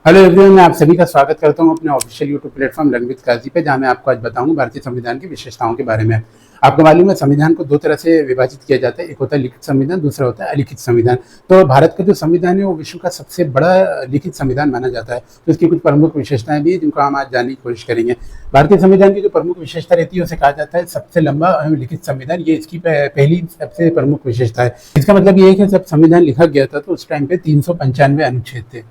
Hello everyone, मैं आप सभी का स्वागत करता हूं अपने official YouTube platform learn with Kazi पे, जहां मैं आपको आज बताऊंगा भारतीय संविधान की विशेषताओं के बारे में। आपको मालूम है, संविधान को दो तरह से विभाजित किया जाता है। एक होता है लिखित संविधान, दूसरा होता है अलिखित संविधान। तो भारत का जो संविधान है वो विश्व का सबसे बड़ा लिखित संविधान माना जाता है। तो इसकी कुछ प्रमुख विशेषताएं भी हैं जिनको हम आज जानने की कोशिश करेंगे। भारतीय संविधान की जो प्रमुख विशेषता रहती है उसे कहा जाता है सबसे लंबा एवं लिखित संविधान। ये इसकी पहली सबसे प्रमुख विशेषता है। इसका मतलब ये है कि जब संविधान लिखा गया था तो उस टाइम पे 395 अनुच्छेद थे,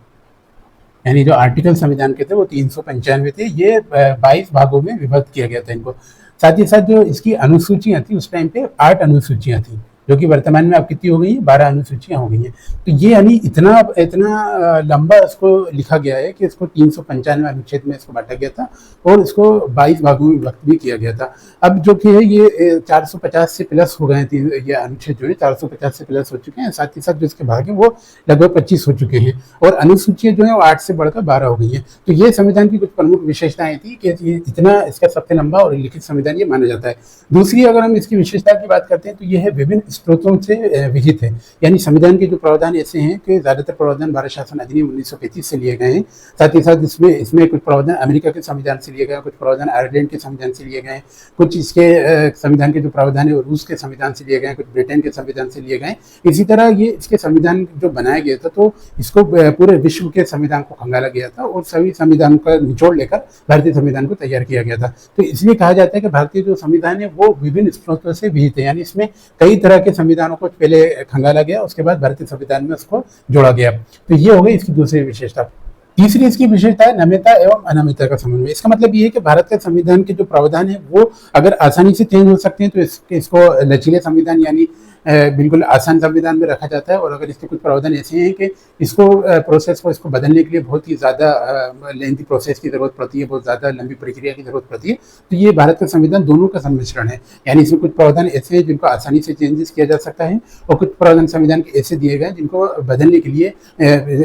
यानी जो आर्टिकल संविधान के थे वो 395 थे। ये 22 भागों में विभक्त किया गया था इनको। साथ ही साथ जो इसकी अनुसूचियां थी उस टाइम पे 8 अनुसूचियां थी, जो कि वर्तमान में अब कितनी हो गई है, 12 अनुसूचियां हो गई हैं। तो ये यानी इतना इतना लंबा इसको लिखा गया है कि इसको 395 अनुच्छेद में इसको बांटा गया था और इसको 22 भागों में विभक्त भी किया गया था। अब जो कि है ये 450 से प्लस हो गए थे, ये अनुच्छेद जो है 450 से प्लस हो चुके हैं। साथ ही साथ जो इसके भाग हैं वो लगभग 25 हो चुके हैं और अनुसूचियां जो है वो 8 से बढ़कर 12 हो गई हैं। तो ये संविधान की कुछ प्रमुख विशेषताएं थी कि इतना इसका सबसे लंबा और लिखित संविधान ये माना जाता है। दूसरी अगर हम इसकी विशेषता की बात करते हैं तो यह है विभिन्न स्रोतों से विहित है। यानी संविधान के जो प्रावधान ऐसे हैं कि ज्यादातर प्रावधान भारत शासन अधिनियम 1935 से लिए गए हैं। साथ ही साथ इसमें कुछ प्रावधान अमेरिका के संविधान से लिए गए, कुछ प्रावधान आयरलैंड के संविधान से लिए गए, कुछ इसके संविधान के जो प्रावधान है वो रूस के संविधान से लिए गए, कुछ ब्रिटेन के संविधान से लिए गए। इसी तरह ये इसके संविधान जो बनाया गया था तो इसको पूरे विश्व के संविधान को खंगाला गया था और सभी संविधान का निचोड़ लेकर भारतीय संविधान को तैयार किया गया था। तो इसलिए कहा जाता है कि भारतीय जो संविधान है वो विभिन्न स्रोतों से विहित है। यानी इसमें कई तरह के संविधानों को पहले खंगाला गया, उसके बाद भारतीय संविधान में उसको जोड़ा गया। तो ये हो गई इसकी दूसरी विशेषता। तीसरी इसकी विशेषता है नम्यता एवं अनम्यता का समन्वय। इसका मतलब ये है कि भारत के संविधान के जो प्रावधान है वो अगर आसानी से चेंज हो सकते हैं तो इसको लचीले संविधान यानी बिल्कुल आसान संविधान में रखा जाता है। और अगर इसके कुछ प्रावधान ऐसे हैं कि इसको प्रोसेस को इसको बदलने के लिए बहुत ही ज़्यादा लेंथी प्रोसेस की जरूरत पड़ती है, बहुत ज़्यादा लंबी प्रक्रिया की जरूरत पड़ती है, तो ये भारत का संविधान दोनों का सम्मिश्रण है। यानी इसमें कुछ प्रावधान ऐसे हैं जिनको आसानी से चेंजेस किया जा सकता है और कुछ प्रावधान संविधान के ऐसे दिए गए जिनको बदलने के लिए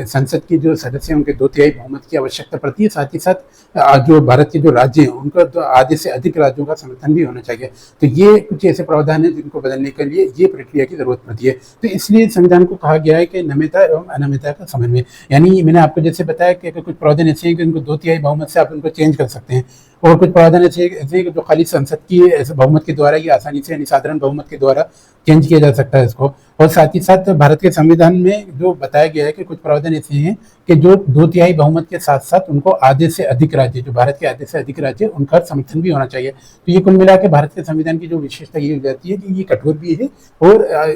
संसद के जो सदस्य हैं उनके 2/3 बहुमत की आवश्यकता पड़ती है। साथ ही साथ जो भारत के जो राज्य हैं उनका तो आधे से अधिक राज्यों का समर्थन भी होना चाहिए। तो ये कुछ ऐसे प्रावधान है जिनको बदलने के लिए ये प्रक्रिया की जरूरत पड़ती है। तो इसलिए संविधान को कहा गया है कि नम्यता एवं अनम्यता का समन्वय। यानी मैंने आपको जैसे बताया कि कुछ प्रावधान ऐसे हैं कि उनको 2/3 बहुमत से आप उनको चेंज कर सकते हैं और कुछ प्रावधान ऐसे हैं जो खाली संसद की बहुमत के द्वारा ही आसानी से यानी साधारण बहुमत के द्वारा चेंज किया जा सकता है इसको। और साथ ही साथ भारत के संविधान में जो बताया गया है कि कुछ प्रावधान ऐसे हैं कि जो 2/3 बहुमत के साथ साथ उनको आधे से अधिक राज्य, जो भारत के आधे से अधिक राज्य, उनका समर्थन भी होना चाहिए। तो ये कुल मिला के भारत के संविधान की जो विशेषता ये हो जाती है कि ये कठोर भी है और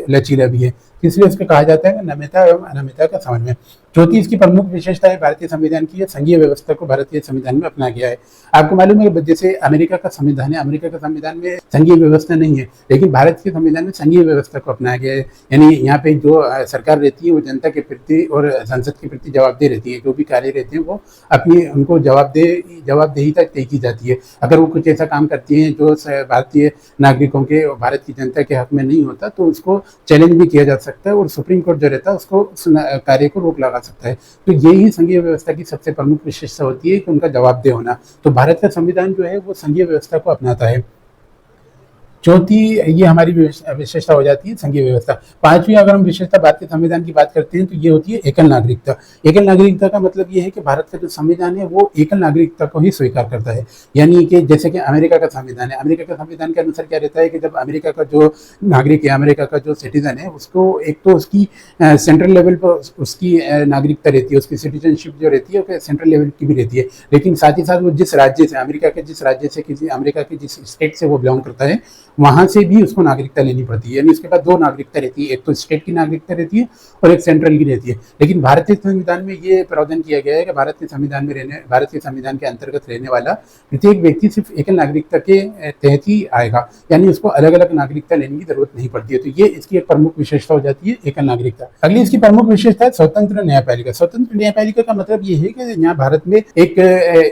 लचीला भी है। इसलिए इसको कहा जाता है नम्यता एवं अनम्यता का समन्वय। चौथी इसकी प्रमुख विशेषता है भारतीय संविधान की संघीय व्यवस्था को भारतीय संविधान में अपनाया गया है। आपको मालूम है जैसे अमेरिका का संविधान है, अमेरिका का संविधान में संघीय व्यवस्था नहीं है, लेकिन भारत के संविधान में संघीय व्यवस्था को अपनाया गया है। यानी यहाँ पे जो सरकार रहती है वो जनता के प्रति और संसद के प्रति जवाबदेह रहती है। जो भी कार्य रहते हैं वो अपनी उनको जवाबदेही तक तय की जाती है। अगर वो कुछ ऐसा काम करती हैं जो भारतीय नागरिकों के और भारत की जनता के हक में नहीं होता तो उसको चैलेंज भी किया जा सकता है और सुप्रीम कोर्ट जो रहता है उसको उस कार्य को रोक लगा सकता है। तो यही संघीय व्यवस्था की सबसे प्रमुख विशेषता होती है कि उनका जवाबदेह होना। तो भारत का संविधान जो है वो संघीय व्यवस्था को अपनाता है। चौथी ये हमारी विशेषता हो जाती है संघीय व्यवस्था। पांचवी अगर हम विशेषता भारतीय संविधान की बात करते हैं तो ये होती है एकल नागरिकता। एकल नागरिकता का मतलब ये है कि भारत का जो संविधान है वो एकल नागरिकता को ही स्वीकार करता है। यानी कि जैसे कि अमेरिका का संविधान है, अमेरिका का संविधान के अनुसार क्या रहता है कि जब अमेरिका का जो नागरिक है, अमेरिका का जो सिटीजन है, उसको एक तो उसकी सेंट्रल लेवल पर उसकी नागरिकता रहती है, उसकी सिटीजनशिप जो रहती है वो सेंट्रल लेवल की भी रहती है। लेकिन साथ ही साथ वो जिस राज्य से, अमेरिका के जिस राज्य से, किसी अमेरिका के जिस स्टेट से वो बिलोंग करता है वहां से भी उसको नागरिकता लेनी पड़ती है। यानी उसके पास 2 नागरिकता रहती है, एक तो स्टेट की नागरिकता रहती है और एक सेंट्रल की रहती है। लेकिन भारतीय संविधान में ये प्रावधान किया गया है कि भारत के संविधान के अंतर्गत रहने वाला प्रत्येक व्यक्ति सिर्फ एकल नागरिकता के तहत ही आएगा। यानी उसको अलग अलग नागरिकता लेने की जरूरत नहीं पड़ती है। तो ये इसकी एक प्रमुख विशेषता हो जाती है एकल नागरिकता। अगली इसकी प्रमुख विशेषता है स्वतंत्र न्यायपालिका। स्वतंत्र न्यायपालिका का मतलब ये है कि यहाँ भारत में एक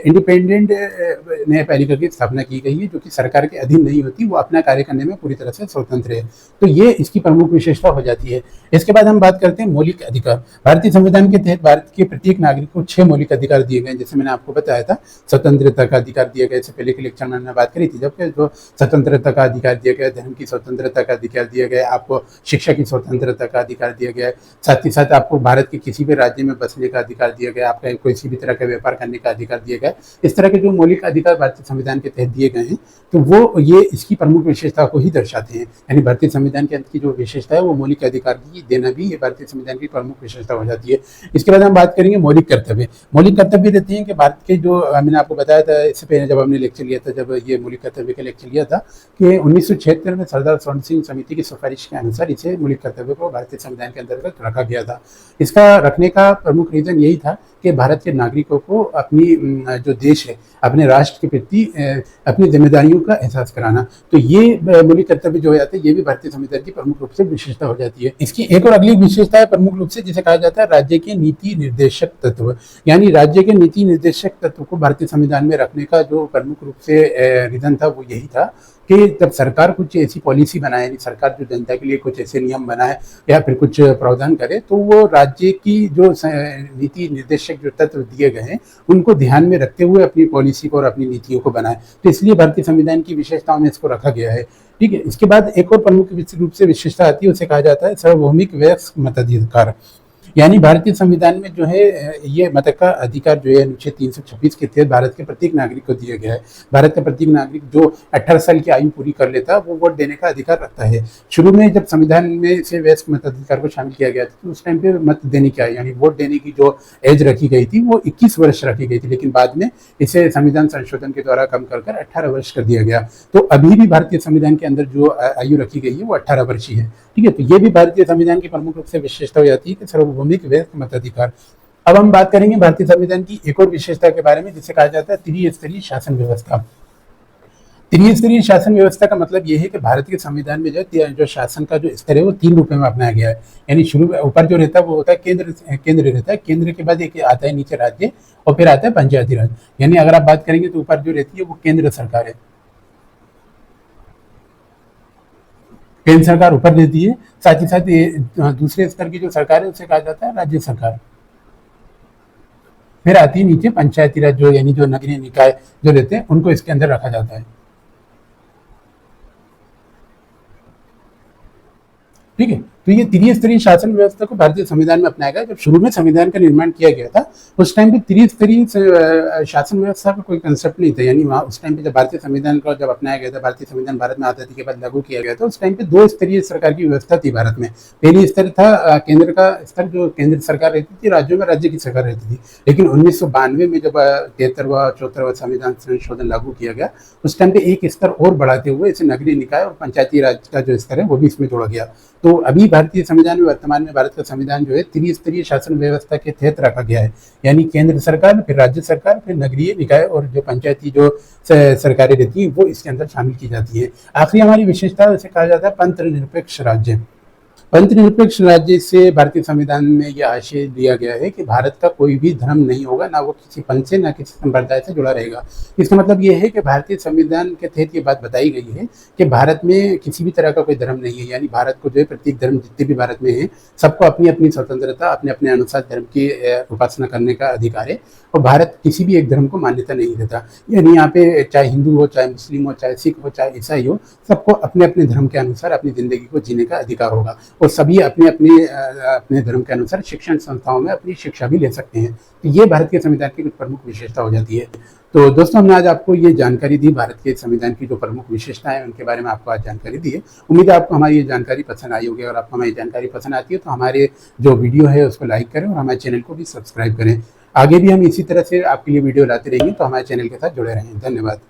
इंडिपेंडेंट न्यायपालिका की स्थापना की गई है जो कि सरकार के अधीन नहीं होती, वो अपना कार्य कार्य करने में पूरी तरह से स्वतंत्र है। तो ये इसकी प्रमुख विशेषता हो जाती है। इसके बाद हम बात करते हैं मौलिक अधिकार। भारतीय संविधान के तहत भारत के प्रत्येक नागरिक को 6 मौलिक अधिकार दिए गए, जैसे मैंने आपको बताया था। स्वतंत्रता का अधिकार दिया गया, इससे पहले के लेक्चर में हमने बात करी थी, जबकि जो स्वतंत्रता का अधिकार दिया गया, धर्म की स्वतंत्रता का अधिकार दिया गया, आपको शिक्षा की स्वतंत्रता का अधिकार दिया गया, साथ ही साथ आपको भारत के किसी भी राज्य में बसने का अधिकार दिया गया, आपका किसी भी तरह का व्यापार करने का अधिकार दिया गया। इस तरह के जो मौलिक अधिकार भारतीय संविधान के तहत दिए गए हैं, तो वो ये इसकी प्रमुख विशेषता को ही दर्शाते हैं। यानी भारतीय संविधान के अंदर की जो विशेषता है वो मौलिक अधिकार की देना भी ये भारतीय संविधान की प्रमुख विशेषता हो जाती है। इसके बाद हम बात करेंगे मौलिक कर्तव्य। मौलिक कर्तव्य रहते हैं कि भारत के जो मैंने आपको बताया था इससे पहले जब हमने लेक्चर लिया था, जब ये मौलिक कर्तव्य का लेक्चर लिया था, कि 1976 में सरदार स्वर्ण सिंह समिति की सिफारिश के अनुसार इसे मौलिक कर्तव्य को भारतीय संविधान के अंतर्गत रखा गया था। इसका रखने का प्रमुख रीजन यही था कि भारत के नागरिकों को अपनी जो देश है, अपने राष्ट्र के प्रति अपनी जिम्मेदारियों का एहसास कराना। तो ये मौलिक कर्तव्य जो हो जाते हैं, ये भी भारतीय संविधान की प्रमुख रूप से विशेषता हो जाती है। इसकी एक और अगली विशेषता है प्रमुख रूप से, जिसे कहा जाता है राज्य के नीति निर्देशक तत्व। यानी राज्य के नीति निर्देशक तत्व को भारतीय संविधान में रखने का जो प्रमुख रूप से रीजन था वो यही था कि जब सरकार कुछ ऐसी पॉलिसी बनाए, यानी सरकार जो जनता के लिए कुछ ऐसे नियम बनाए या फिर कुछ प्रावधान करे, तो वो राज्य की जो नीति निर्देशक जो तत्व दिए गए हैं उनको ध्यान में रखते हुए अपनी पॉलिसी को और अपनी नीतियों को बनाए। तो इसलिए भारतीय संविधान की विशेषताओं में इसको रखा गया है। ठीक है। इसके बाद एक और प्रमुख रूप से विशेषता आती है, उसे कहा जाता है सार्वभौमिक वयस्क मताधिकार। यानी भारतीय संविधान में जो है ये मत का अधिकार जो है अनुच्छेद 326 के तहत भारत के प्रत्येक नागरिक को दिया गया है। भारत का प्रत्येक नागरिक जो 18 साल की आयु पूरी कर लेता है वो वोट देने का अधिकार रखता है। शुरू में जब संविधान में से वयस्क मताधिकार को शामिल किया गया था तो उस टाइम पे मत देने की यानी वोट देने की जो एज रखी गई थी वो 21 वर्ष रखी गई थी, लेकिन बाद में इसे संविधान संशोधन के द्वारा कम कर 18 वर्ष कर दिया गया। तो अभी भी भारतीय संविधान के अंदर जो आयु रखी गई है वो 18 वर्ष ही है। ठीक है। तो ये भी भारतीय संविधान की प्रमुख रूप से विशेषता हो जाती है कि सार्वभौमिक वयस्क मताधिकार। अब हम बात करेंगे भारतीय संविधान की एक और विशेषता के बारे में, जिसे कहा जाता है त्रिस्तरीय शासन व्यवस्था। त्रिस्तरीय शासन व्यवस्था का मतलब यह है कि भारत के संविधान में जो शासन का जो स्तर है वो 3 रूप में अपनाया गया है। यानी शुरू में ऊपर जो रहता है वो होता है केंद्र रहता है, केंद्र के बाद एक आता है नीचे राज्य और फिर आता है पंचायती राज। यानी अगर आप बात करेंगे तो ऊपर जो रहती है वो केंद्र सरकार है, केंद्र सरकार ऊपर रहती है। साथ ही साथ दूसरे स्तर की जो सरकार है उसे कहा जाता है राज्य सरकार। फिर आती है नीचे पंचायती राज, जो यानी जो नगरीय निकाय जो रहते हैं उनको इसके अंदर रखा जाता है। ठीक है। तो ये त्रिस्तरीय शासन व्यवस्था को भारतीय संविधान में अपनाया गया। जब शुरू में संविधान का निर्माण किया गया था उस टाइम पे त्रिस्तरीय शासन व्यवस्था का कोई कंसेप्ट नहीं था। यानी वहाँ उस टाइम पे जब भारतीय संविधान को जब अपनाया गया था, भारतीय संविधान भारत में आजादी के बाद लागू किया गया था, उस टाइम पे 2 स्तरीय सरकार की व्यवस्था थी भारत में। पहली स्तर था केंद्र का स्तर, जो केंद्र सरकार रहती थी, राज्यों में राज्य की सरकार रहती थी। लेकिन 1992 में जब 73वां 74वां संविधान संशोधन लागू किया गया उस टाइम पे एक स्तर और बढ़ाते हुए इसे नगरीय निकाय और पंचायती राज का जो स्तर है वो भी इसमें जोड़ा गया। तो अभी भारतीय संविधान में वर्तमान में भारत का संविधान जो है त्रिस्तरीय शासन व्यवस्था के तहत रखा गया है। यानी केंद्र सरकार, फिर राज्य सरकार, फिर नगरीय निकाय और जो पंचायती जो सरकारें रहती हैं वो इसके अंदर शामिल की जाती है। आखिरी हमारी विशेषता उसे कहा जाता है पंथ निरपेक्ष राज्य। पंथ निरपेक्ष राज्य से भारतीय संविधान में यह आशय दिया गया है कि भारत का कोई भी धर्म नहीं होगा, ना वो किसी पंथ से ना किसी संप्रदाय से जुड़ा रहेगा। इसका मतलब यह है कि भारतीय संविधान के तहत ये बात बताई गई है कि भारत में किसी भी तरह का कोई धर्म नहीं है। यानी भारत को जो है प्रत्येक धर्म जितने भी भारत में है सबको अपनी अपनी स्वतंत्रता, अपने अपने अनुसार धर्म की उपासना करने का अधिकार है और भारत किसी भी एक धर्म को मान्यता नहीं देता। यानी यहाँ पे चाहे हिंदू हो, चाहे मुस्लिम हो, चाहे सिख हो, चाहे ईसाई हो, सबको अपने अपने धर्म के अनुसार अपनी जिंदगी को जीने का अधिकार होगा और सभी अपने अपने धर्म के अनुसार शिक्षण संस्थाओं में अपनी शिक्षा भी ले सकते हैं। तो ये भारत के संविधान की कुछ प्रमुख विशेषता हो जाती है। तो दोस्तों, हमने आज आपको ये जानकारी दी, भारत के संविधान की जो प्रमुख विशेषताएं हैं उनके बारे में आपको आज जानकारी दी है। उम्मीद है आपको हमारी ये जानकारी पसंद आई होगी। अगर आपको हमारी जानकारी पसंद आती है तो हमारे जो वीडियो है उसको लाइक करें और हमारे चैनल को भी सब्सक्राइब करें। आगे भी हम इसी तरह से आपके लिए वीडियो लाते रहेंगे, तो हमारे चैनल के साथ जुड़े रहें। धन्यवाद।